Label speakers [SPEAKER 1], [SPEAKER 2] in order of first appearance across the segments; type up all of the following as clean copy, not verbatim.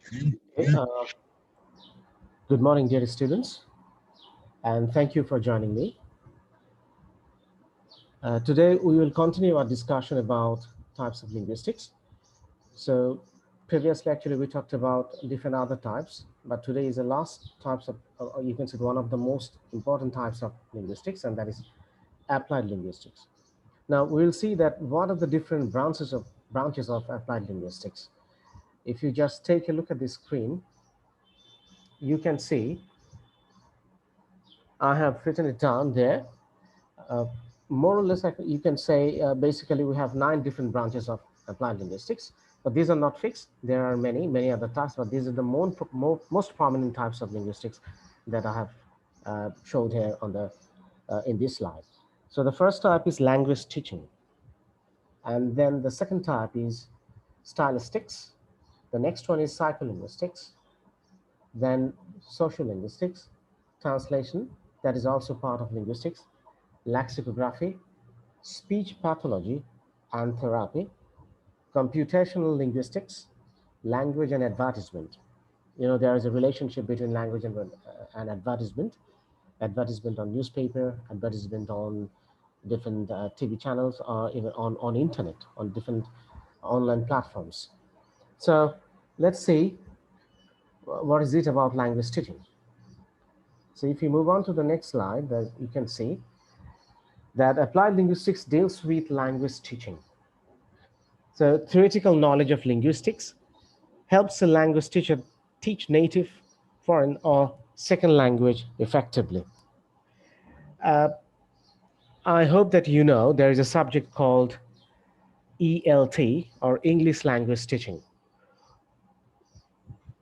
[SPEAKER 1] Okay, good morning, dear students, and thank you for joining me. Today, we will continue our discussion about types of linguistics. So, previously, actually, we talked about different other types, but today is the last types of, or you can say, one of the most important types of linguistics, and that is applied linguistics. Now, we will see that what are the different branches of applied linguistics. If you just take a look at this screen, you can see I have written it down there. Uh, More or less, you can say basically we have 9 different branches of applied linguistics, but these are not fixed. There are many other types, but these are the most prominent types of linguistics that I have showed here on the in this slide. So the first type is language teaching, and then the second type is stylistics. The next one is psycholinguistics, then social linguistics, translation, that is also part of linguistics, lexicography, speech pathology and therapy, computational linguistics, language and advertisement. You know, there is a relationship between language and advertisement. Advertisement on newspaper, advertisement on different TV channels, or even on internet, on different online platforms. So let's see what is it about language teaching. So if you move on to the next slide, you can see that applied linguistics deals with language teaching. So theoretical knowledge of linguistics helps a language teacher teach native, foreign, or second language effectively. Uh, I hope that you know there is a subject called ELT, or English language teaching.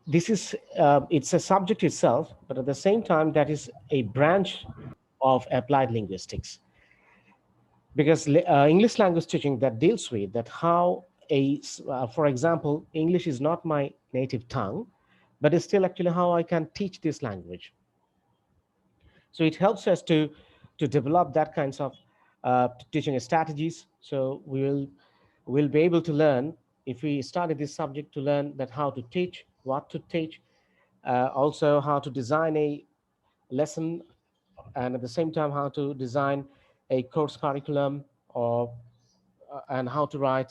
[SPEAKER 1] This is it's a subject itself, but at the same time, that is a branch of applied linguistics, because English language teaching that deals with that how for example, English is not my native tongue, but it's still actually how I can teach this language. So it helps us to develop that kinds of teaching strategies. So we'll be able to learn, if we study this subject, to learn that how to teach, what to teach, also how to design a lesson, and at the same time how to design a course curriculum, or and how to write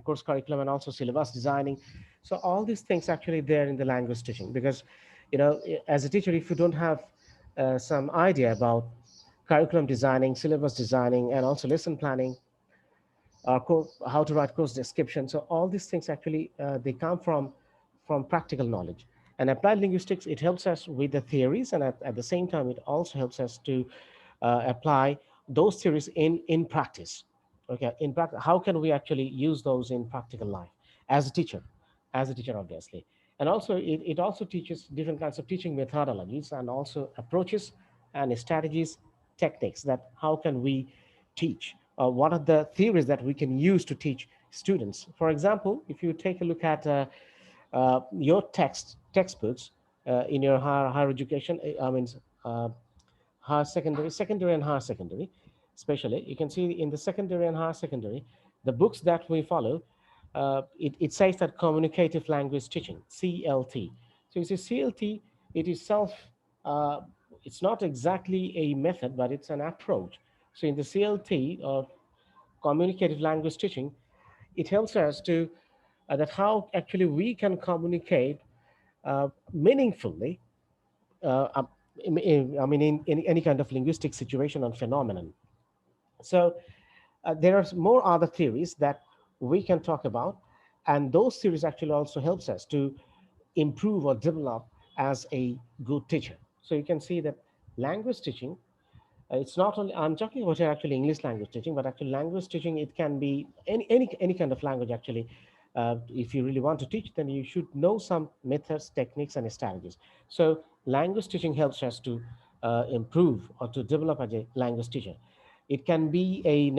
[SPEAKER 1] course curriculum, and also syllabus designing. So all these things actually there in the language teaching, because as a teacher, if you don't have some idea about curriculum designing, syllabus designing, and also lesson planning, how to write course description, so all these things actually they come from practical knowledge. And applied linguistics, it helps us with the theories, and at the same time it also helps us to apply those theories in practice. Okay, in practice, how can we actually use those in practical life as a teacher, obviously. And also it also teaches different kinds of teaching methodologies, and also approaches and strategies, techniques, that how can we teach, what are the theories that we can use to teach students. For example, if you take a look at your textbooks in your higher education, uh, higher secondary and higher secondary, especially, you can see in the secondary and higher secondary, the books that we follow, it says that communicative language teaching, CLT. So you see, CLT, it is uh, it's not exactly a method, but it's an approach. So in the CLT, or communicative language teaching, it helps us to that how actually we can communicate meaningfully, uh, uh, in any kind of linguistic situation or phenomenon. So there are more other theories that we can talk about, and those theories actually also helps us to improve or develop as a good teacher. So you can see that language teaching, it's not only, I'm talking about here actually English language teaching, but actually language teaching, it can be any kind of language actually. If you really want to teach, then you should know some methods, techniques, and strategies. So language teaching helps us to improve or to develop as a language teacher. It can be a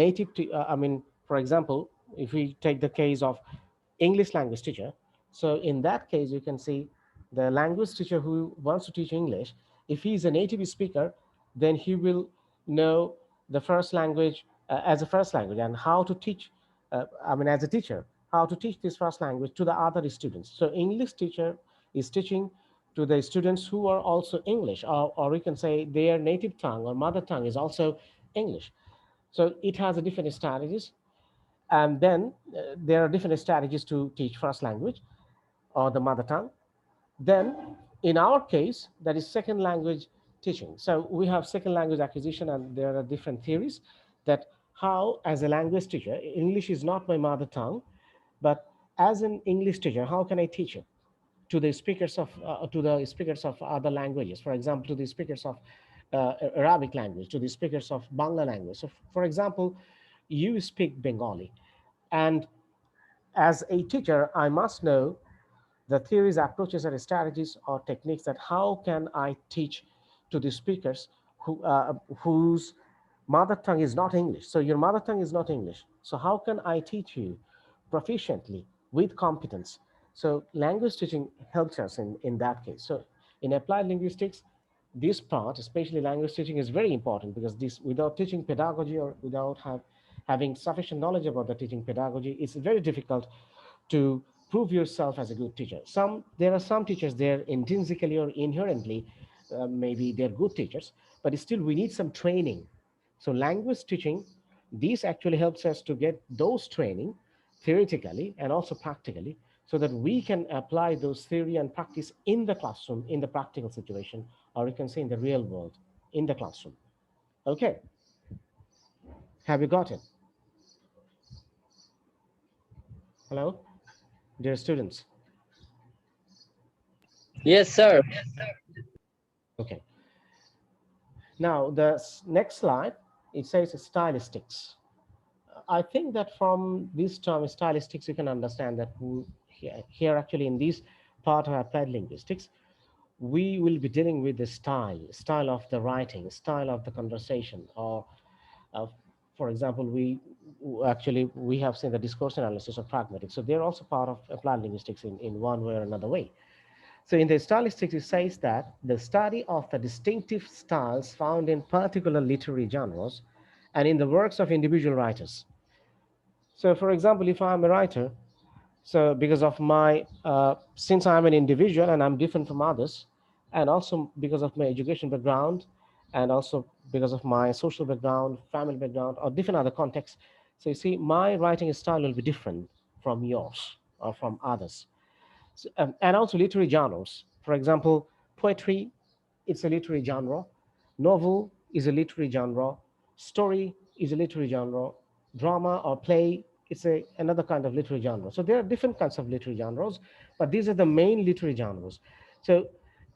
[SPEAKER 1] for example, if we take the case of English language teacher, so in that case, you can see the language teacher who wants to teach English, if he is a native speaker, then he will know the first language as a first language, and how to teach, as a teacher, how to teach this first language to the other students. So English teacher is teaching to the students who are also English, or we can say their native tongue or mother tongue is also English. So it has a different strategies. And then there are different strategies to teach first language or the mother tongue. Then in our case, that is second language teaching. So we have second language acquisition, and there are different theories that how, as a language teacher, English is not my mother tongue, but as an English teacher, how can I teach it to the speakers of other languages? For example, to the speakers of Arabic language, to the speakers of Bangla language. So, for example, you speak Bengali, and as a teacher, I must know the theories, approaches, and strategies or techniques that how can I teach to the speakers whose mother tongue is not English. So your mother tongue is not English. So how can I teach you proficiently with competence? So language teaching helps us in that case. So in applied linguistics, this part, especially language teaching, is very important because this, without teaching pedagogy or without having sufficient knowledge about the teaching pedagogy, it's very difficult to prove yourself as a good teacher. There are some teachers there intrinsically or inherently, maybe they're good teachers, but still we need some training. So language teaching, this actually helps us to get those training theoretically and also practically, so that we can apply those theory and practice in the classroom, in the practical situation, or you can say in the real world, in the classroom. Okay, have you got it? Hello, dear students.
[SPEAKER 2] Yes, sir.
[SPEAKER 1] Okay. Now, the next slide, it says stylistics. I think that from this term stylistics, you can understand that here actually in this part of applied linguistics, we will be dealing with the style of the writing, style of the conversation, or uh, for example, we have seen the discourse analysis of pragmatics. So they're also part of applied linguistics in one way or another way. So in the stylistics, it says that the study of the distinctive styles found in particular literary genres and in the works of individual writers. So, for example, if I'm a writer, so because of my, since I'm an individual and I'm different from others, and also because of my education background, and also because of my social background, family background, or different other contexts. So you see, my writing style will be different from yours or from others. And also literary genres. For example, poetry, it's a literary genre. Novel is a literary genre. Story is a literary genre. Drama or play, it's another kind of literary genre. So there are different kinds of literary genres, but these are the main literary genres. So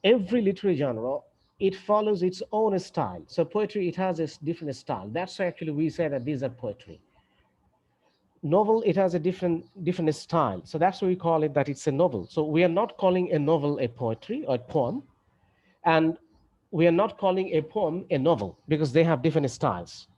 [SPEAKER 1] every literary genre, it follows its own style. So poetry, it has a different style. That's why actually we say that these are poetry. Novel, it has a different style, so that's why we call it that it's a novel. So we are not calling a novel a poetry or a poem, and we are not calling a poem a novel because they have different styles.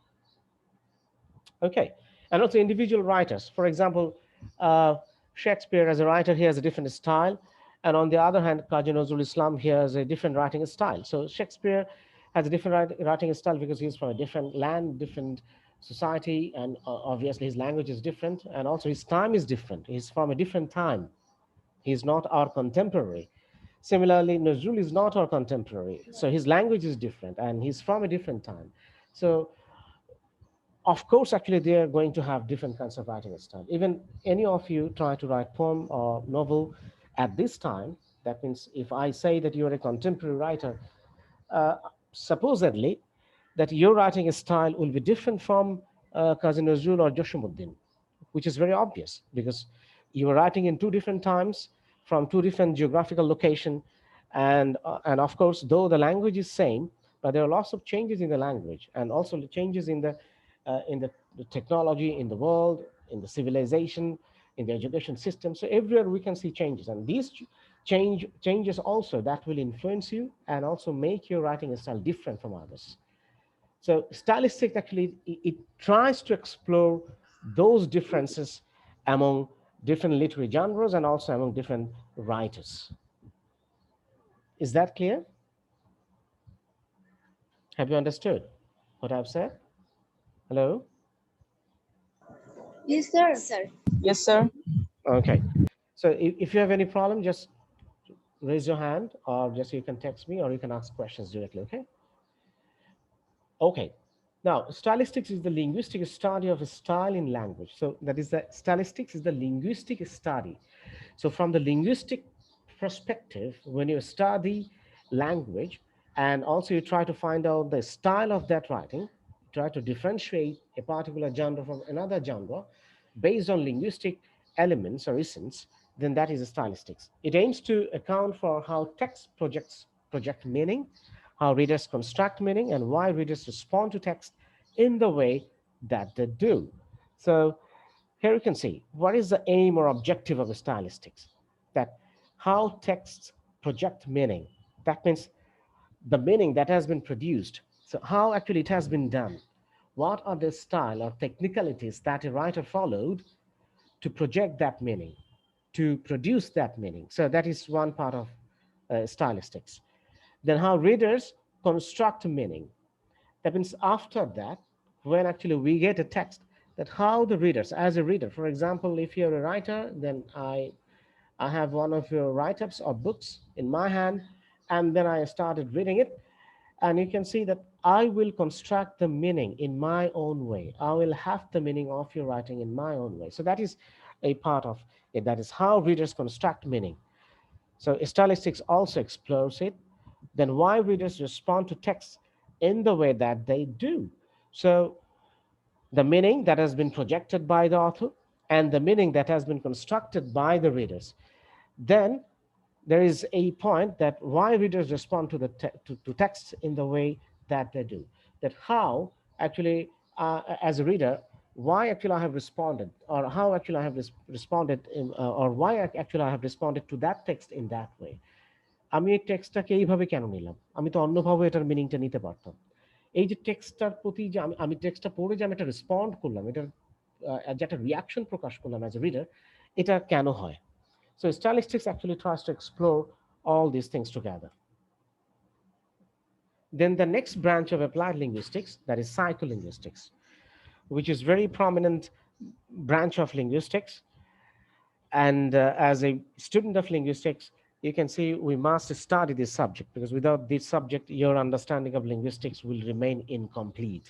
[SPEAKER 1] Okay. And also individual writers, for example, uh, Shakespeare as a writer, he has a different style, and on the other hand, Kazi Nazrul Islam, he has a different writing style. So Shakespeare has a different writing style because he's from a different land, different society, and obviously his language is different, and also his time is different. He's from a different time. He's not our contemporary. Similarly, Nazrul is not our contemporary, so his language is different, and he's from a different time. So of course, actually, they are going to have different kinds of writing style. Even any of you try to write poem or novel at this time, that means if I say that you're a contemporary writer, uh, supposedly that your writing style will be different from Kazi Nazrul or Joshimuddin, which is very obvious because you are writing in two different times from two different geographical location, and of course, though the language is same, but there are lots of changes in the language and also the changes in the technology in the world, in the civilization, in the education system. So everywhere we can see changes, and these changes also that will influence you and also make your writing style different from others. So stylistic actually it tries to explore those differences among different literary genres and also among different writers. Is that clear? Have you understood what I've said? Hello?
[SPEAKER 3] Yes, sir.
[SPEAKER 2] Yes, sir.
[SPEAKER 1] Okay. So if you have any problem, just raise your hand, or just you can text me, or you can ask questions directly. Okay. Okay. Now, stylistics is the linguistic study of a style in language. So that is the stylistics is the linguistic study. So from the linguistic perspective, when you study language and also you try to find out the style of that writing, try to differentiate a particular genre from another genre based on linguistic elements or essence, then that is a stylistics. It aims to account for how text project meaning, how readers construct meaning, and why readers respond to text in the way that they do. So here you can see what is the aim or objective of stylistics, that how texts project meaning. That means the meaning that has been produced. So how actually it has been done. What are the style or technicalities that a writer followed to project that meaning, to produce that meaning. So that is one part of stylistics. Then how readers construct meaning. That means after that, when actually we get a text, that how the readers, as a reader, for example, if you're a writer, then I have one of your write-ups or books in my hand, and then I started reading it, and you can see that I will construct the meaning in my own way. I will have the meaning of your writing in my own way. So that is a part of it. That is how readers construct meaning. So stylistics also explores it. Then why readers respond to text in the way that they do. So the meaning that has been projected by the author and the meaning that has been constructed by the readers. Then there is a point that why readers respond to to text in the way that they do. That how actually, as a reader, why actually I have responded, or how actually I have responded, or why actually I have responded to that text in that way. আমি এই টেক্সটটাকে এইভাবে কেন নিলাম, আমি তো অন্যভাবে এটার মিনিংটা নিতে পারতাম। এই যে টেক্সটটার প্রতি যে আমি টেক্সটটা পড়ে যে আমি একটা রেসপন্ড করলাম, এটার যে একটা রিয়াকশন প্রকাশ করলাম অ্যাজ এ রিডার, এটা কেন হয়? So stylistics actually tries to explore all these things together. Then the next branch of applied linguistics, that is psycholinguistics, which is very prominent branch of linguistics. And as a student of linguistics, you can see we must study this subject, because without this subject, your understanding of linguistics will remain incomplete.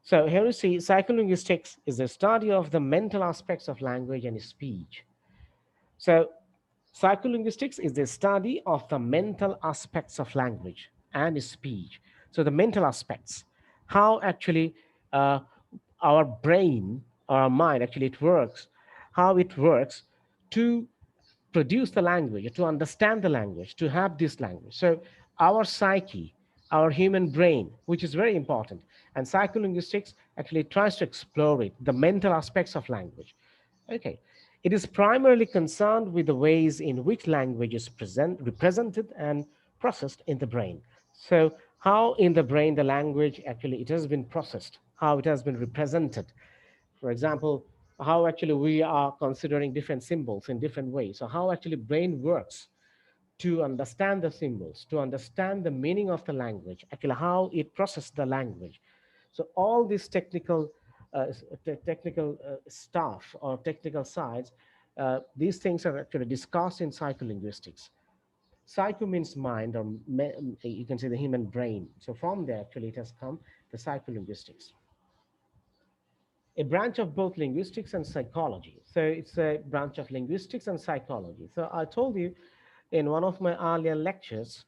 [SPEAKER 1] So here you see psycholinguistics is the study of the mental aspects of language and speech. So psycholinguistics is the study of the mental aspects of language and speech. So the mental aspects, how actually uh, our brain or our mind actually it works, how it works to produce the language, to understand the language, to have this language. So our psyche, our human brain, which is very important, and psycholinguistics actually tries to explore it, the mental aspects of language. Okay. It is primarily concerned with the ways in which language is represented and processed in the brain. So, how in the brain the language actually it has been processed, how it has been represented. For example, how actually we are considering different symbols in different ways. So, how actually brain works to understand the symbols, to understand the meaning of the language, actually how it processes the language. So all these technical stuff or technical sides, these things are actually discussed in psycholinguistics. Psycho means mind, or you can say the human brain. So from there, actually, it has come the psycholinguistics, a branch of both linguistics and psychology. So it's a branch of linguistics and psychology. So I told you in one of my earlier lectures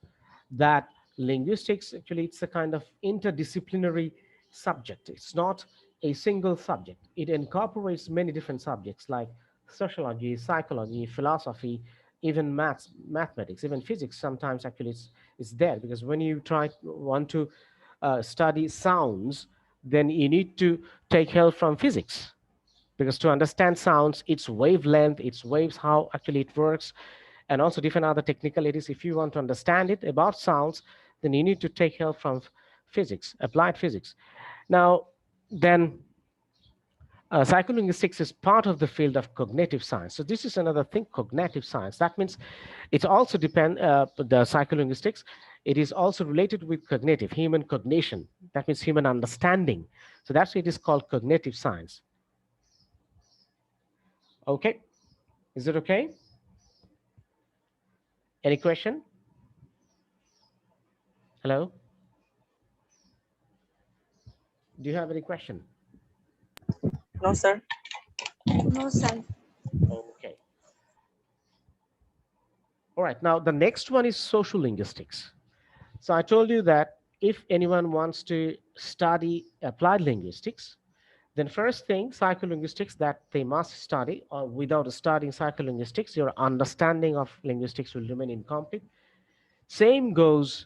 [SPEAKER 1] that linguistics actually it's a kind of interdisciplinary subject. It's not a single subject. It incorporates many different subjects like sociology, psychology, philosophy, even mathematics, even physics. Sometimes actually it's there, because when you want to study sounds, then you need to take help from physics, because to understand sounds, its wavelength, its waves, how actually it works, and also different other technicalities. If you want to understand it about sounds, then you need to take help from physics, applied physics. Now, then psycholinguistics is part of the field of cognitive science. So this is another thing, cognitive science. That means it also depend the psycholinguistics. It is also related with cognitive, human cognition. That means human understanding. So that's why it is called cognitive science. Okay. Is it okay? Any question? Hello? Do you have any question?
[SPEAKER 2] No, sir.
[SPEAKER 3] No, sir.
[SPEAKER 1] Okay. All right. Now, the next one is social linguistics. So, I told you that if anyone wants to study applied linguistics, then first thing, psycholinguistics that they must study, or without studying psycholinguistics, your understanding of linguistics will remain incomplete. Same goes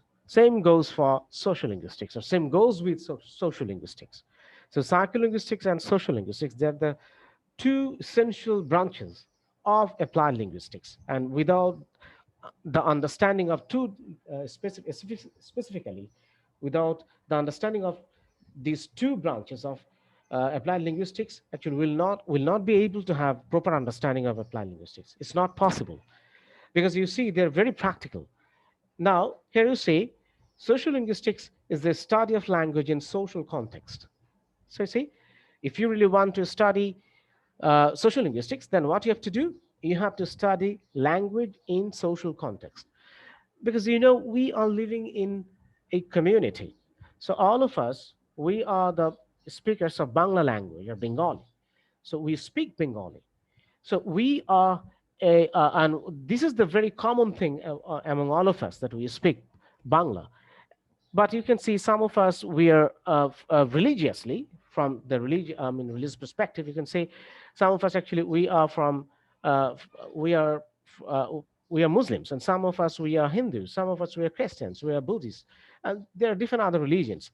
[SPEAKER 1] for social linguistics, or same goes with social linguistics. So psycholinguistics and social linguistics, they're the two essential branches of applied linguistics. And without the understanding of two specifically, without the understanding of these two branches of applied linguistics, actually will not be able to have proper understanding of applied linguistics. It's not possible, because you see they're very practical. Now, here you see, social linguistics is the study of language in social context. So, you see, if you really want to study social linguistics, then what you have to do, you have to study language in social context. Because, we are living in a community. So, all of us, we are the speakers of Bangla language or Bengali. So, we speak Bengali. So we are and this is the very common thing among all of us, that we speak Bangla. But you can see some of us, we are religiously, from the religious perspective, you can say some of us actually we are from we are uh, we are Muslims, and some of us we are Hindus, some of us we are Christians, we are Buddhists, and there are different other religions.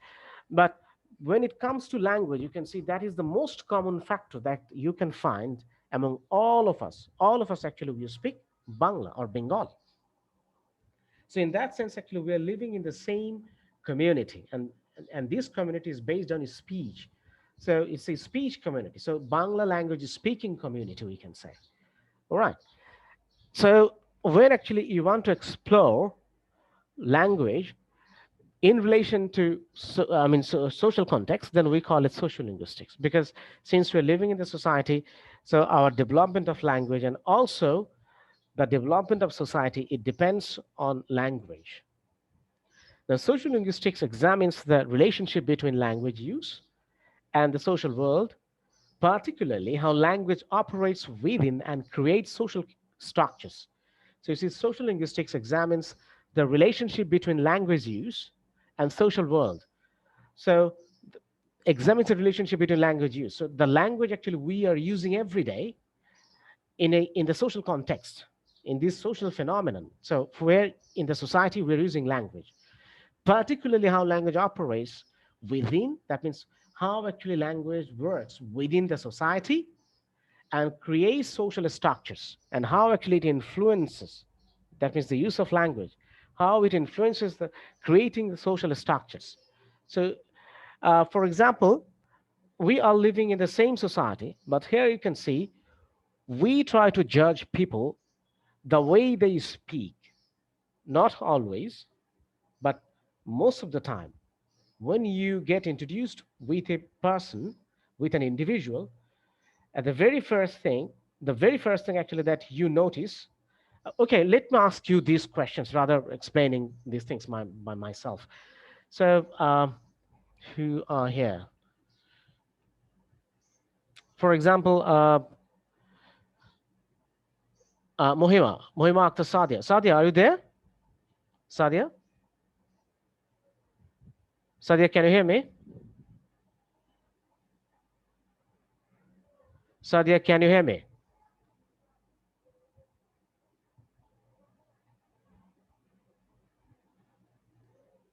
[SPEAKER 1] But when it comes to language, you can see that is the most common factor that you can find among all of us. All of us actually we speak Bangla or Bengali. So in that sense, actually, we are living in the same community, and this community is based on speech. So it's a speech community. So Bangla language is speaking community, we can say. All right. So when actually you want to explore language in relation to social context, then we call it social linguistics, because since we're living in the society, so our development of language and also the development of society, it depends on language. Now, social linguistics examines the relationship between language use and the social world, particularly how language operates within and creates social structures. So, you see, social linguistics examines the relationship between language use and social world. So, examines the relationship between language use. So, the language actually we are using every day in the social context, in this social phenomenon. So, where in the society we're using language, particularly how language operates within, that means how actually language works within the society and creates social structures, and how actually it influences, that means the use of language, how it influences the creating the social structures. So for example, we are living in the same society, but here you can see we try to judge people the way they speak, not always, but most of the time. When you get introduced with a person, with an individual, at the very first thing actually that you notice, okay, let me ask you these questions rather explaining these things by myself. So, who are here? For example, Mohima Akhtar Sadia. Sadia, are you there? Sadia? Sadia, can you hear me? Sadia, can you hear me?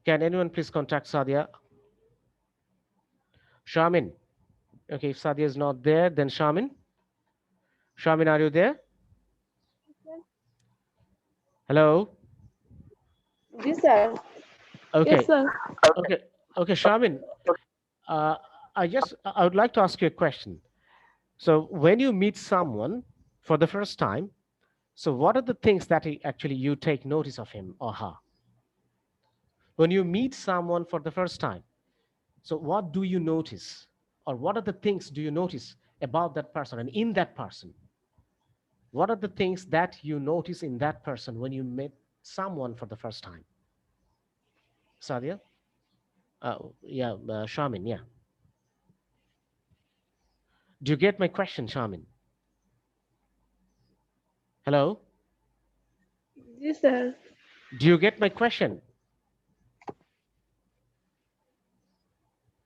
[SPEAKER 1] Can anyone please contact Sadia? Shamin. Okay, if Sadia is not there, then Shamin. Shamin, are you there? Hello?
[SPEAKER 3] Yes, sir. Yes,
[SPEAKER 1] Okay,
[SPEAKER 3] sir.
[SPEAKER 1] okay, okay, Shamin. Uh, I would like to ask you a question. So, when you meet someone for the first time, so what are the things that actually you take notice of him or her? When you meet someone for the first time, so what do you notice, or what are the things do you notice about that person and in that person? What are the things that you notice in that person when you met someone for the first time? Sadia? Yeah, Shamin, yeah. Do you get my question, Shamin? Hello?
[SPEAKER 3] Yes, sir.
[SPEAKER 1] Do you get my question?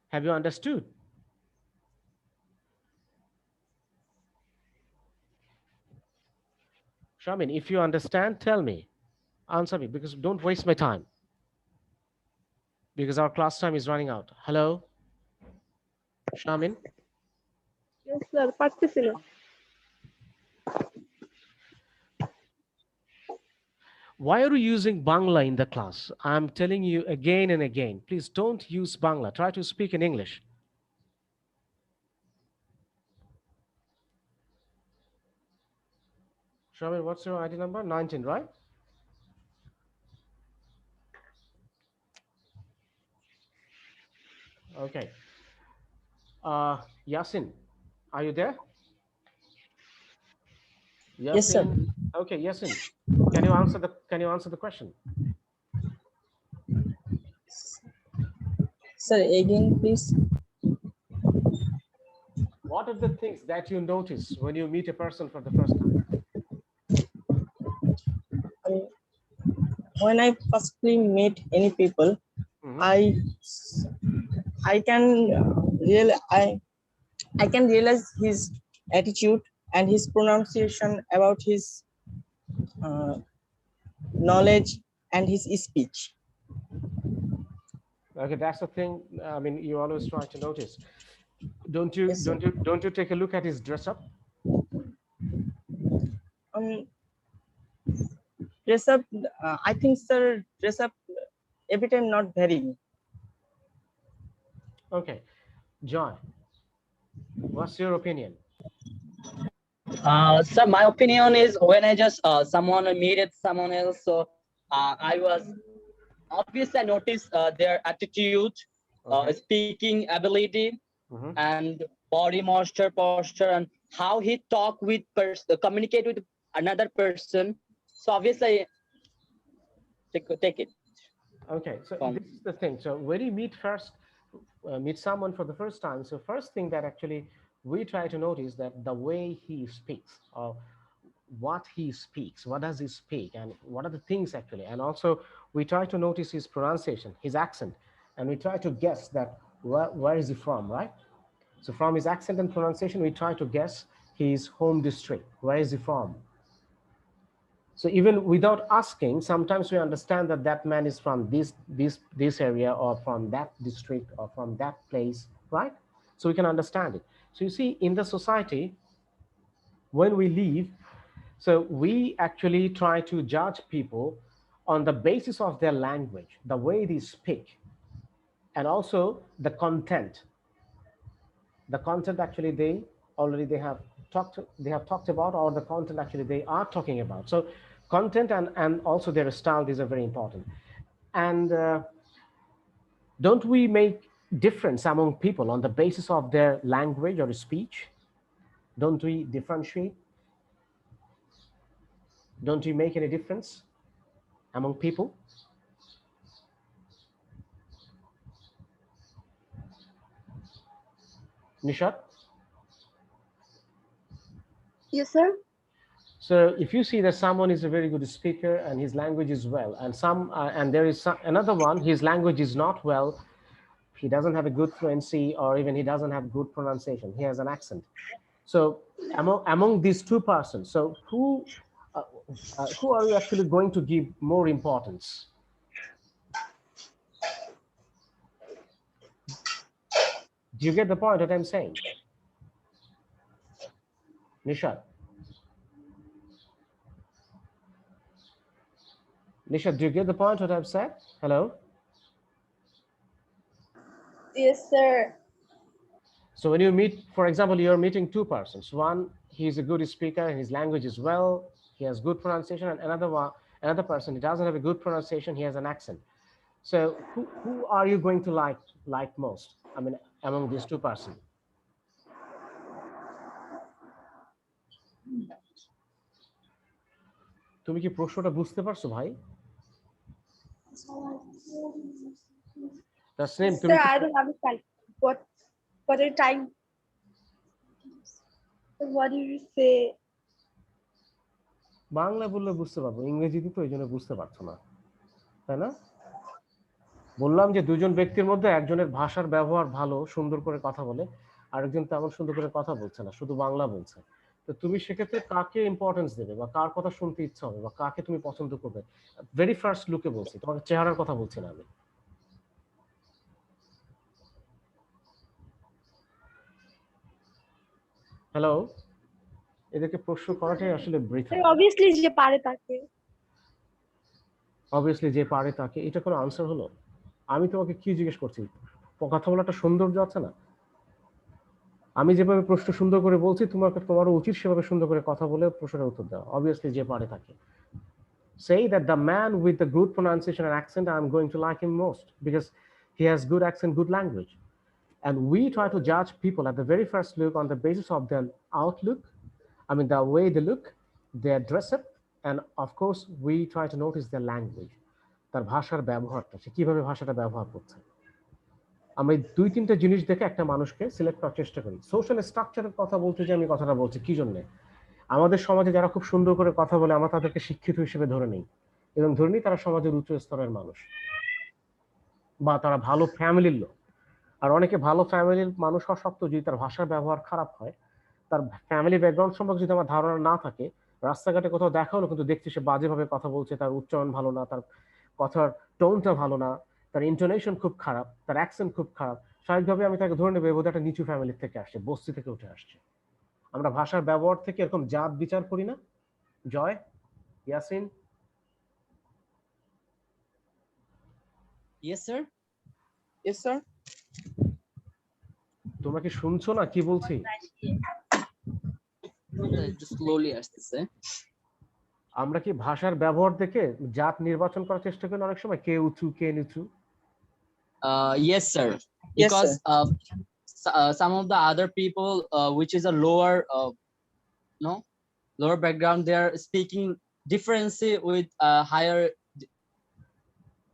[SPEAKER 1] Have you understood? Shamin, if you understand, tell me. Answer me because don't waste my time because our class time is running out. Hello? Shamin?
[SPEAKER 3] Yes, sir. পারতেছি না।
[SPEAKER 1] Why are you using Bangla in the class? I'm telling you again and again. Please don't use Bangla. Try to speak in English. Shamin, what's your ID number? 19, right? Okay. Yasin, are you there?
[SPEAKER 2] Yes, sir.
[SPEAKER 1] Yasin. Okay, Yasin. Can you answer the question?
[SPEAKER 2] Sir, again, please.
[SPEAKER 1] What are the things that you notice when you meet a person for the first time?
[SPEAKER 2] Um, when I firstly meet any people,
[SPEAKER 1] Mhm.
[SPEAKER 2] I can I can realize his attitude and his pronunciation about his uh, knowledge and his speech.
[SPEAKER 1] Okay, that's the thing. I mean, you always try to notice. Don't you
[SPEAKER 2] Yes, sir.
[SPEAKER 1] don't you don't you take a look at his dress up?
[SPEAKER 2] Um, dress up. I think, sir, dress up every time not very.
[SPEAKER 1] Okay, Joy, what's your opinion?
[SPEAKER 4] So my opinion is when I just someone meted someone else, so I was obviously I noticed their attitude,
[SPEAKER 1] Okay.
[SPEAKER 4] speaking ability,
[SPEAKER 1] Mhm.
[SPEAKER 4] and body posture, and how he talk with communicate with another person. So obviously take it
[SPEAKER 1] Okay, so
[SPEAKER 4] from.
[SPEAKER 1] this is the thing. So when you meet someone for the first time, so first thing that actually we try to notice that the way he speaks or what he speaks, what does he speak, and what are the things actually, and also we try to notice his pronunciation, his accent, and we try to guess that where is he from, right? So from his accent and pronunciation, we try to guess his home district. Where is he from? So even without asking, sometimes we understand that that man is from this area or from that district or from that place, right? So we can understand it. So you see, in the society, when we live, so we actually try to judge people on the basis of their language, the way they speak, and also the content actually they have talked about, or the content actually they are talking about. So content and also their style, these are very important. And don't we make difference among people on the basis of their language or speech? Don't we differentiate? Don't we make any difference among people? Nishat?
[SPEAKER 3] Yes, sir.
[SPEAKER 1] So if you see that someone is a very good speaker and his language is well, and there is another one, his language is not well, he doesn't have a good fluency, or even he doesn't have good pronunciation, he has an accent. So among these two persons, so who are you actually going to give more importance? Do you get the point that I'm saying? Nishat? Nishat, do you get the point what I've said? Hello?
[SPEAKER 3] Yes, sir.
[SPEAKER 1] So when you meet, for example, you're meeting two persons. One, he's a good speaker and his language is well, he has good pronunciation, and another person, he doesn't have a good pronunciation, he has an accent. So who are you going to like most? I mean, among these two persons. তুমি কি প্রশ্নটা বুঝতে পারছো ভাই? তাসনিম, তুমি
[SPEAKER 3] Sir,
[SPEAKER 1] কি
[SPEAKER 3] I don't understand. What are you trying? What did you say?
[SPEAKER 1] Bangla বললে বুঝতে পারবো, ইংরেজিতে তো এই জন্য বুঝতে পারছো না, তাই না? বললাম যে দুজন ব্যক্তির মধ্যে একজনের ভাষার ব্যবহার ভালো, সুন্দর করে কথা বলে, আরেকজন তেমন সুন্দর করে কথা বলছে না, শুধু বাংলা বলছে। তো তুমি সেক্ষেত্রে কাকে ইম্পর্টেন্স দেবে, বা কার কথা শুনতে ইচ্ছা হবে, বা কাকে তুমি পছন্দ করবে? ভেরি ফার্স্ট লুকে বলছি, তোমাকে চেহারার কথা বলছি না আমি। হ্যালো, এদেরকে প্রশ্ন করাটাই আসলে বৃথা।
[SPEAKER 3] Sir, obviously যে পারে তাকে।
[SPEAKER 1] অবভিয়াসলি যে পারে তাকে, এটা কোনো আনসার হলো? আমি তোমাকে কি জিজ্ঞেস করছি? কথা বলা একটা সৌন্দর্য আছে না? আমি যেভাবে প্রশ্ন সুন্দর করে বলছি, তোমারও উচিত সেভাবে সুন্দর করে কথা বলে প্রশ্নের উত্তর দেওয়া। অবভিয়াসলি যে পারে তাকে। Say that the man with the good pronunciation and accent, I'm going to like him most because he has good accent, good language. And we try to judge people at the very first look on the basis of their outlook, I mean, the way they look, their dress up, and of course, we try to notice their language. তার ভাষার ব্যবহারটা, সে কিভাবে ভাষাটা ব্যবহার করছে। আমরা এই ২-৩টা জিনিস দেখে একটা মানুষকে সিলেক্ট করার চেষ্টা করি। সোশ্যাল স্ট্রাকচারের কথা বলতে যে আমি কথাটা বলছি কি জন্যে? আমাদের সমাজে যারা খুব সুন্দর করে কথা বলে, আমরা তাদেরকে শিক্ষিত হিসেবে ধরে নিই, এবং ধরে নিই তারা সমাজের উচ্চ স্তরের মানুষ, বা তারা ভালো ফ্যামিলির লোক। আর অনেকে ভালো ফ্যামিলির মানুষ হওয়া সত্ত্বেও যদি তার ভাষার ব্যবহার খারাপ হয়, তার ফ্যামিলি ব্যাকগ্রাউন্ড সম্পর্কে যদি আমার ধারণা না থাকে, রাস্তাঘাটে কোথাও দেখা হলো কিন্তু দেখছি সে বাজেভাবে কথা বলছে, তার উচ্চারণ ভালো না, তার কথার টোনটা ভালো না, তার ইন্টোনেশন খুব খারাপ, তার অ্যাকসেন্ট খুব খারাপ, স্বাভাবিকভাবে আমি তাকে ধরে নেবো বোধহয় একটা নিচু ফ্যামিলির থেকে আসছে, বস্তি থেকে উঠে আসছে। আমরা ভাষার ব্যবহার থেকে এরকম জাত বিচার করি না? জয়, Yasin,
[SPEAKER 4] Yes, sir.
[SPEAKER 2] Yes, sir.
[SPEAKER 1] তোমরা কি শুনছো না কি বলছি?
[SPEAKER 4] একটু slowly আসতেছে।
[SPEAKER 1] আমরা কি ভাষার ব্যবহার দেখে জাত নির্বাচন করার চেষ্টা করি অনেক সময়, কে উঁচু কে নিচু?
[SPEAKER 4] Yes, sir.
[SPEAKER 2] Yes,
[SPEAKER 4] Because
[SPEAKER 2] sir.
[SPEAKER 4] some of the other people, which is a lower, no, lower background, they are speaking differently with higher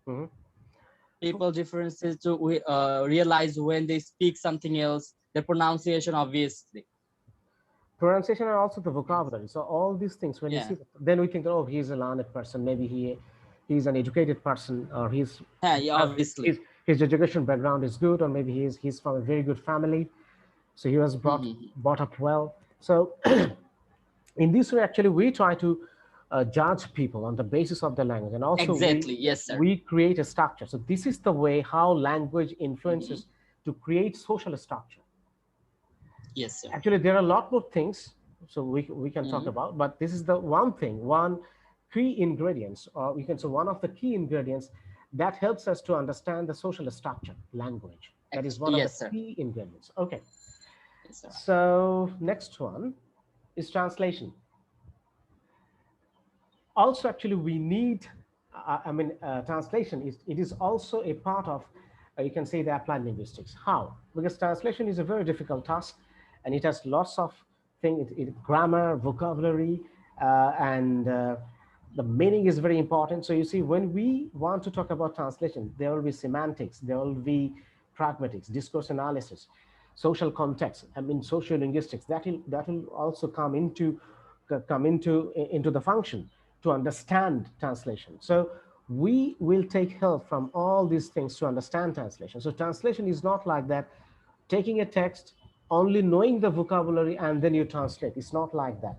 [SPEAKER 1] Mhm.
[SPEAKER 4] people differences to realize when they speak something else, their pronunciation, obviously.
[SPEAKER 1] Pronunciation and also the vocabulary. So all these things, when you
[SPEAKER 4] Yeah.
[SPEAKER 1] see, then we think, oh, he's a learned person. Maybe he's an educated person, or
[SPEAKER 4] Yeah, obviously.
[SPEAKER 1] his education background is good, or maybe he's from a very good family, so he was brought up well. So in this way, actually, we try to judge people on the basis of their language, and also
[SPEAKER 4] Exactly. Yes, sir.
[SPEAKER 1] we create a structure. So this is the way how language influences to create social structure.
[SPEAKER 4] Yes, sir.
[SPEAKER 1] Actually, there are a lot more things, so we can talk about, but this is the one key ingredients, or we can say one of the key ingredients that helps us to understand the social structure, language. That is one of
[SPEAKER 4] Yes,
[SPEAKER 1] the
[SPEAKER 4] sir.
[SPEAKER 1] key ingredients. Okay.
[SPEAKER 4] Yes, sir.
[SPEAKER 1] So next one is translation. Also, actually, we need, translation is also a part of, you can say, the applied linguistics. How? Because translation is a very difficult task, and it has lots of things, grammar, vocabulary, and the meaning is very important. So you see, when we want to talk about translation, there will be semantics, there will be pragmatics, discourse analysis, social context, social linguistics. That will also come into the function to understand translation. So we will take help from all these things to understand translation. So translation is not like that, taking a text, only knowing the vocabulary, and then you translate. It's not like that.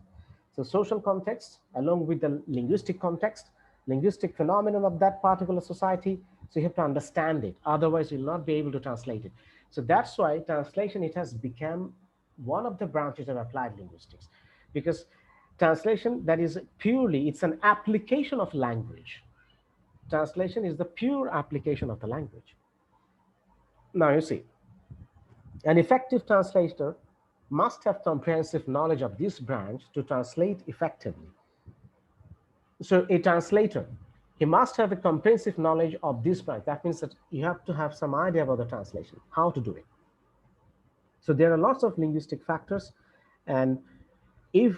[SPEAKER 1] So social context, along with the linguistic context, linguistic phenomenon of that particular society, so you have to understand it. Otherwise, you'll not be able to translate it. So that's why translation, it has become one of the branches of applied linguistics, because translation, that is purely, it's an application of language. Translation is the pure application of the language. Now you see, an effective translator must have comprehensive knowledge of this branch to translate effectively. So a translator, he must have a comprehensive knowledge of this branch. That means that you have to have some idea about the translation, how to do it. So there are lots of linguistic factors, and if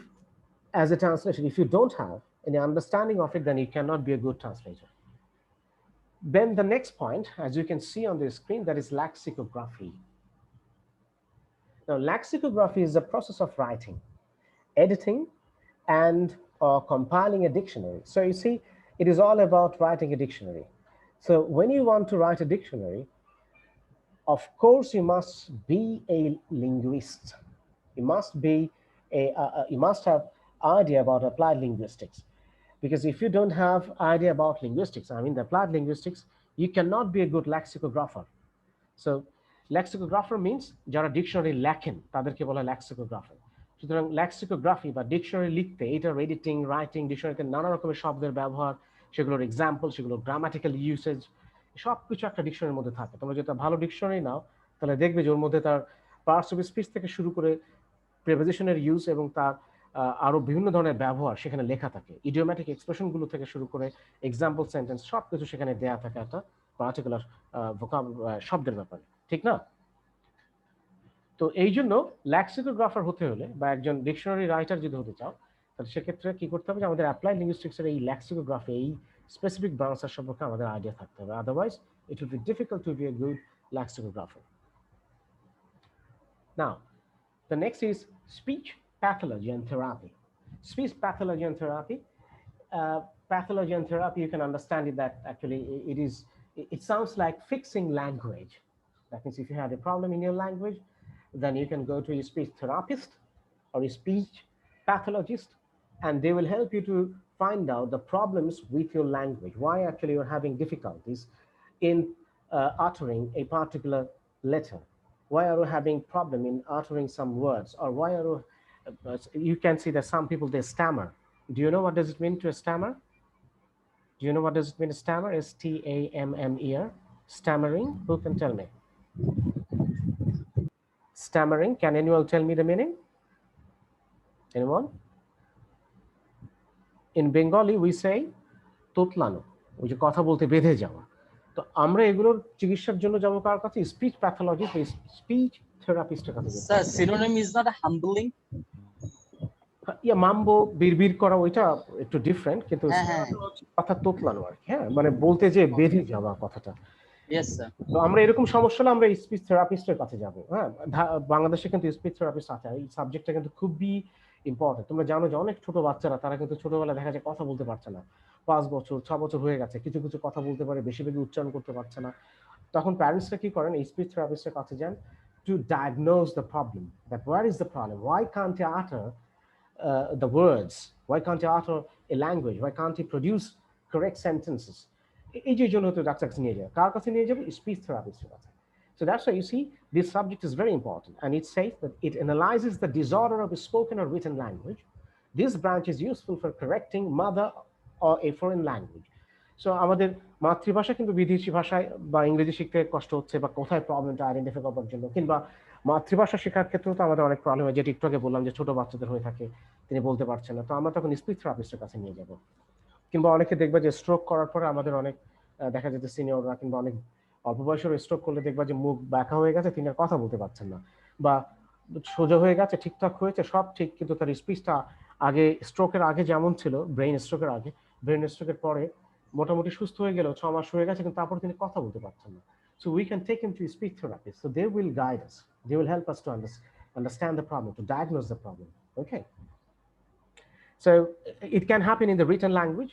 [SPEAKER 1] as a translator. If you don't have any understanding of it, then you cannot be a good translator. Then the next point, as you can see on the screen, that is lexicography. Now, lexicography is the process of writing, editing, and compiling a dictionary. So you see, it is all about writing a dictionary. So when you want to write a dictionary, of course, you must be a linguist. You must be you must have idea about applied linguistics, because if you don't have idea about linguistics, I mean the applied linguistics, you cannot be a good lexicographer. So lexicographer means যারা dictionary লেখেন তাদেরকে বলা lexicographer. সুতরাং lexicography বা dictionary লিখতে, এটার editing, writing, ডিকশনারিতে নানা রকমের শব্দের ব্যবহার, সেগুলোর এক্সাম্পল, সেগুলোর গ্রামাটিক্যাল ইউসেজ, সব কিছু একটা ডিকশনারির মধ্যে থাকে। তোমরা যদি ভালো ডিকশনারি নাও তাহলে দেখবে যে ওর মধ্যে তার পার্টস অফ স্পিচ থেকে শুরু করে প্রিপোজিশনের ইউজ এবং তার আরো বিভিন্ন ধরনের ব্যবহার সেখানে লেখা থাকে। ইডিওম্যাটিক এক্সপ্রেশনগুলো থেকে শুরু করে এক্সাম্পল সেন্টেন্স সব কিছু সেখানে দেয়া থাকে একটা পার্টিকুলার শব্দের ব্যাপারে, ঠিক না? তো এই জন্য লেক্সিকোগ্রাফার হতে হলে বা একজন ডিকশনারি রাইটার যদি হতে চাও, তাহলে সেক্ষেত্রে কি করতে হবে যে আমাদের অ্যাপ্লাইড লিঙ্গুইস্টিক্সের এই লেক্সিকোগ্রাফি, এই স্পেসিফিক ব্রাঞ্চের সম্পর্কে আমাদের আইডিয়া থাকতে হবে। Otherwise it will be difficult to be a good lexicographer. Now the next is speech pathology and therapy. Speech pathology and therapy. Pathology and therapy, you can understand it that actually it sounds like fixing language. That means if you had a problem in your language, then you can go to a speech therapist or a speech pathologist, and they will help you to find out the problems with your language. Why actually you're having difficulties in uttering a particular letter. Why are you having problem in uttering some words, or why are you can see that some people, they stammer. Do you know what does it mean to stammer? Do you know what does it mean to stammer? S-T-A-M-M-E-R. Stammering. Who can tell me? Stammering. Can anyone tell me the meaning? Anyone? In Bengali we say তোতলানো, ওই যে কথা বলতে বেঁধে যাওয়া। তো আমরা এগুলোর চিকিৎসার জন্য যাবো কার কাছে? স্পিচ প্যাথোলজিস্ট, স্পিচ থেরাপিস্টের কাছে।
[SPEAKER 2] Sir, synonym is not humbling.
[SPEAKER 1] ইয়া মাম্বো, বিড়বিড় করা, ওইটা একটু ডিফারেন্ট, কিন্তু কথা তোতলানো আর কি। হ্যাঁ, মানে বলতে যে বেঁধে যাওয়া কথাটা।
[SPEAKER 2] Yes sir.
[SPEAKER 1] তো আমরা এরকম সমস্যা হলে আমরা স্পিচ থেরাপিস্টের কাছে যাব। হ্যাঁ, বাংলাদেশে কিন্তু স্পিচ থেরাপিস্ট আছে। এই সাবজেক্টটা কিন্তু খুবই ইম্পর্টেন্ট। তোমরা জানো যে অনেক ছোট বাচ্চারা, তারা কিন্তু ছোটবেলায় দেখা যায় কথা বলতে পারছে না, 5 বছর 6 বছর হয়ে গেছে, কিছু কিছু কথা বলতে পারে, বেশি বেশি উচ্চারণ করতে পারছে না। তখন প্যারেন্টসরা কি করেন? স্পিচ থেরাপিস্টের কাছে যান to diagnose the problem, that where is the problem, why can't he utter the words, why can't he utter a language, why can't he produce correct sentences? এই যে জন্য তো ডাক্তার কাছে নিয়ে যায়। কার কাছে নিয়ে যাবে? স্পিচ থেরাপিস্টের কাছে। So that's why you see this subject is very important, and it says that it analyzes the disorder of a spoken or written language. This branch is useful for correcting mother or a foreign language. So আমাদের মাতৃভাষা কিন্তু বিদেশি ভাষায় বা ইংরেজি শিখতে কষ্ট হচ্ছে, বা কোথায় প্রবলেমটা আইডেন্টিফাই করার জন্য, কিংবা মাতৃভাষা শেখার ক্ষেত্রেও তো আমাদের অনেক প্রবলেম হয়, যেটা একটু আগে বললাম যে ছোট বাচ্চাদের হয়ে থাকে, তিনি বলতে পারছেন না। তো আমরা তখন স্পিচ থেরাপিস্টের কাছে নিয়ে যাব। কিংবা অনেকে দেখবা যে স্ট্রোক করার পরে আমাদের অনেক দেখা যেতে সিনিয়ররা কিংবা অনেক অল্প বয়সের স্ট্রোক করলে দেখবা যে মুখ ব্যাকা হয়ে গেছে, তিনি আর কথা বলতে পারছেন না, বা সোজা হয়ে গেছে, ঠিকঠাক হয়েছে, সব ঠিক, কিন্তু তার স্পিচটা আগে স্ট্রোকের আগে যেমন ছিল, ব্রেইন স্ট্রোকের আগে, ব্রেইন স্ট্রোকের পরে মোটামুটি সুস্থ হয়ে গেল, 6 মাস হয়ে গেছে, কিন্তু তারপর তিনি কথা বলতে পারছেন না। So we can take him to a speech therapist. So they will guide us. They will help us to understand the problem, to diagnose the problem. Okay. So it can happen in the written language,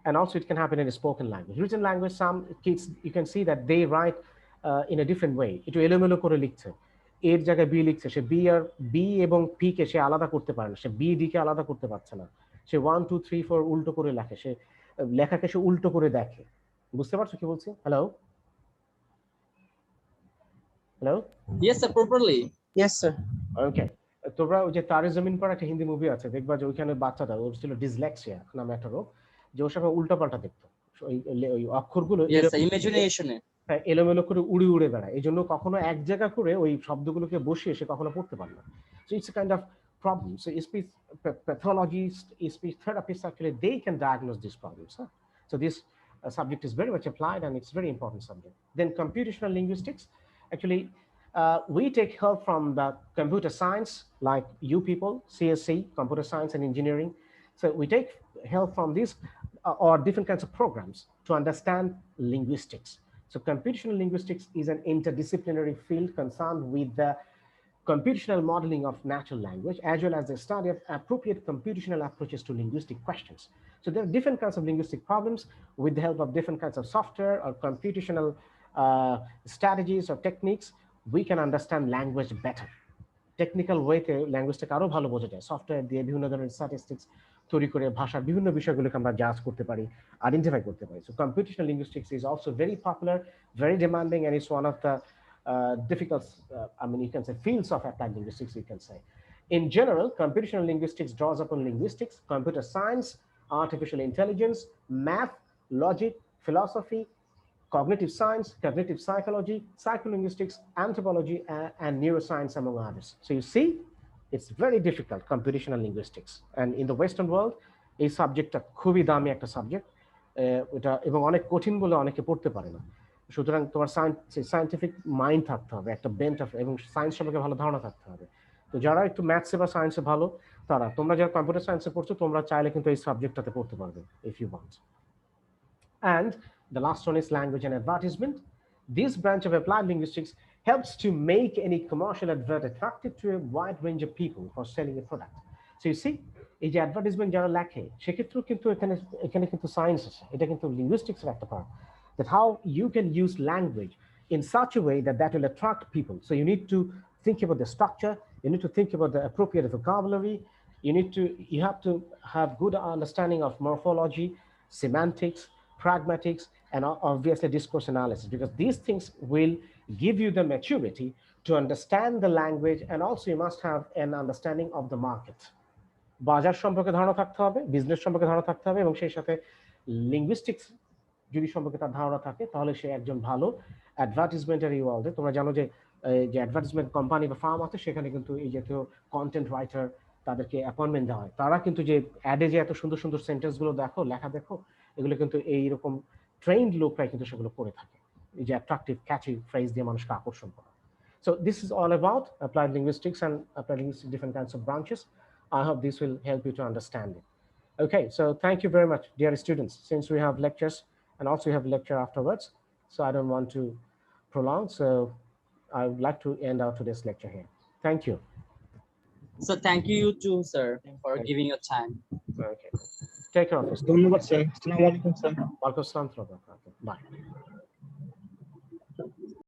[SPEAKER 1] and also it can happen in the spoken language. Written language, some kids, you can see that they write in a different way. একটু এলোমেলো করে লিখছে, এর জায়গায় B লিখছে, সে B আর B এবং P K সে আলাদা করতে পারে না, সে বি ডি কে আলাদা করতে পারছে না, সে 1 2 3 4 উল্টো করে লেখে, সে লেখাকে সে উল্টো করে দেখে। বুঝতে পারছো কি বলছি? Hello hello
[SPEAKER 2] Yes sir, properly. Yes sir.
[SPEAKER 1] ওকে। তোমরা ওই যে তারে জমিন পর একটা হিন্দি মুভি আছে, দেখবা যে ওইখানে বাচ্চাটা, ওর ছিল ডিসলেক্সিয়া নামে একটা রোগ, যে ওর সঙ্গে উল্টাপাল্টা দেখতো, ওই অক্ষরগুলো
[SPEAKER 2] ইমাজিনেশনে
[SPEAKER 1] এলোমেলো করে উড়ে উড়ে বেড়ায়, এই জন্য কখনো এক জায়গা করে ওই শব্দগুলোকে বসিয়ে সে কখনো পড়তে পারে না। So it's a kind of problem. So speech pathologists, speech therapists, actually they can diagnose these problems. So this subject is very much applied, and it's very important subject. Then computational linguistics, actually we take help from the computer science, like you people, CSC, computer science and engineering. So we take help from these or different kinds of programs to understand linguistics. So computational linguistics is an interdisciplinary field concerned with the computational modeling of natural language, as well as the study of appropriate computational approaches to linguistic questions. So there are different kinds of linguistic problems. With the help of different kinds of software or computational strategies or techniques, we can understand language better. Technical ওয়েতে ল্যাঙ্গুয়েজটাকে আরো ভালো বোঝা যায়, software দিয়ে বিভিন্ন ধরনের statistics তৈরি করে ভাষার বিভিন্ন বিষয়গুলোকে আমরা জাজ করতে পারি, আইডেন্টিফাই করতে পারি। So computational linguistics is also very popular, very demanding, and it's one of the difficult, I mean, you can say fields of applied linguistics, you can say. In general, computational linguistics draws upon linguistics, computer science, artificial intelligence, math, logic, philosophy, cognitive science, cognitive psychology, psycholinguistics, anthropology, and neuroscience, among others. So you see, it's very difficult, computational linguistics. And in the Western world, এই সাবজেক্টটা খুবই দামি একটা subject, এটা এবং অনেক কঠিন বলে অনেকে পড়তে পারে না। সুতরাং তোমার সায়েন্টিফিক মাইন্ড থাকতে হবে, একটা বেন্ট অফ, এবং সায়েন্স সম্পর্কে ভালো ধারণা থাকতে হবে। তো যারা একটু ম্যাথসে বা সায়েন্সে ভালো, তারা, তোমরা যারা কম্পিউটার সায়েন্সে পড়ছো, তোমরা চাইলে কিন্তু এই সাবজেক্টটাতে পড়তে পারবে, if you want. And the last one is language and advertisement. This branch of applied linguistics helps to make any commercial advert attractive to a wide range of people for selling a product. So you see, এই যে advertisement যারা লেখে, সেক্ষেত্রেও কিন্তু এখানে এখানে কিন্তু science আছে, এটা কিন্তু লিঙ্গুইস্টিক্সের একটা part, that how you can use language in such a way that that will attract people. So you need to think about the structure, you need to think about the appropriate vocabulary, you have to have good understanding of morphology, semantics, pragmatics, and obviously discourse analysis, because these things will give you the maturity to understand the language, and also you must have an understanding of the market. বাজার সম্পর্কে ধারণা থাকতে হবে, business সম্পর্কে ধারণা থাকতে হবে, এবং সেই সাথে লিঙ্গুইস্টিক্স যদি সম্পর্কে তার ধারণা থাকে, তাহলে সে একজন ভালো অ্যাডভার্টিজমেন্টের ওয়ার্ল্ডে, তোমরা জানো যে যে অ্যাডভার্টিজমেন্ট কোম্পানি বা ফার্ম আছে, সেখানে কিন্তু এই জাতীয় কন্টেন্ট রাইটার, তাদেরকে অ্যাপয়েন্টমেন্ট দেওয়া হয়। তারা কিন্তু যে অ্যাডে যে এত সুন্দর সুন্দর সেন্টেন্সগুলো দেখো, লেখা দেখো, এগুলো কিন্তু এইরকম ট্রেন্ড লোকরাই কিন্তু সেগুলো করে থাকে, এই যে অ্যাট্রাকটিভ ক্যাচি ফ্রেজ দিয়ে মানুষকে আকর্ষণ করা। So this is all about applied linguistics and applied linguistics, different kinds of branches. I hope this will help you to understand it. Okay, so thank you very much, dear students. Since we have lectures and also we have lecture afterwards, so I don't want to prolong, so I would like to end out today's lecture here. Thank you.
[SPEAKER 4] So thank you too, sir, for giving your time.
[SPEAKER 1] Okay, take care of yourself.
[SPEAKER 5] ধন্যবাদ sir. আসসালামু আলাইকুম sir.
[SPEAKER 1] Walaikum assalam. Bye.